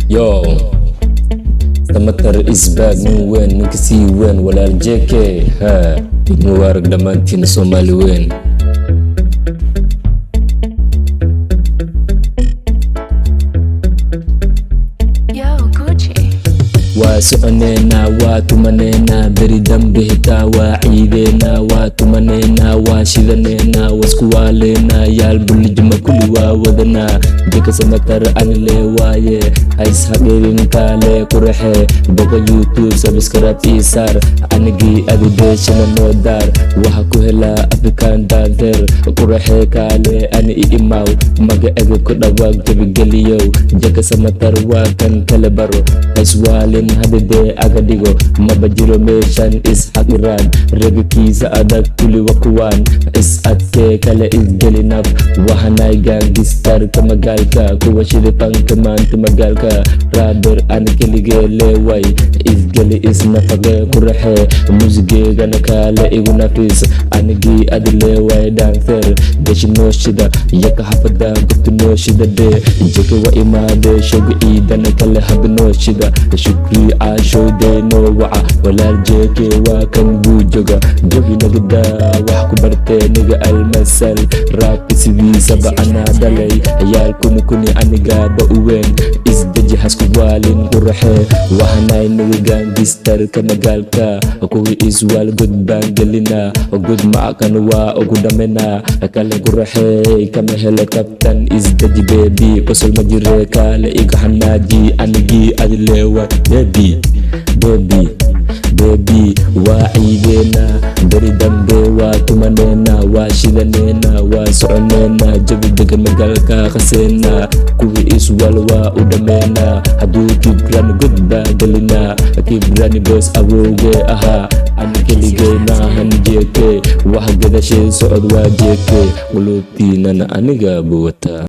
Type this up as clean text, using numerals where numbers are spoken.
Yo, Samatar is back, new win, kasi win, wala Jeekey, ha, igmuwarag naman Somali win. Waa soconeynaa waa tumaneynaa beri dambe hitaa waa ciideynaa waa tumaneynaa waa shidaneynaa wasku waaleynaa yaal bulijima kulli waa wadanaa Jeekey Samatar anile waaye hays hageerin kaale quraxe boga YouTube subscribe ii saar anigii adideeshana noo daar waxa ku helaa Offical dancer quraxe kaale ani imaaw maga ega ku dhawaaq jabigeliyow Jeekey Samatar waa kan kala baro hays waalin hadide aga dhigo maba jiro meeshan is xaqiraan regikiisa adag kulli wa kuwaan is adkee kale isgelinaf waxanay gaangistarka magaalka kuwa shirifanka maanta magaalka raaber an keligee leeway isgeli isnafaqe quraxe muusigeegana kaale igu nafis anigii adi leeway dancer gashi nooshida yaka xafada gubta nooshida dee Jeekey wa imaade shoga ciidana kale haba nooshida shukri caashowdeyno waca walaal Jeekey waa kan buu joga jogi nagadaa wax ku bartee niga almasal raabka sidiisaba anaa dhalay yaal kuni anigaaba uweyn isdeji hasku waalin quraxe waxanay niga gaangistarka magaalka kuwii iswaal god baan gelinaa god macan waa ugu dhaminaa kale quraxe kama helo kabtan isdeji bebi qosol ma jire kaale iga xanaaji anigii adi leewa Beri waa ciideynaa beri dambe waa tumaneynaa waa shidaneynaa waa soconeynaa jabi degan magaalka qaseynaa kuwii iswal waa u dhameynaa hadduu kibran god baa gelinaa kibrani boos awowgee ahaa ani keligey maahan Jeekey wax gadashee socod waa Jeekey qulubtiinana aniga buu wataa.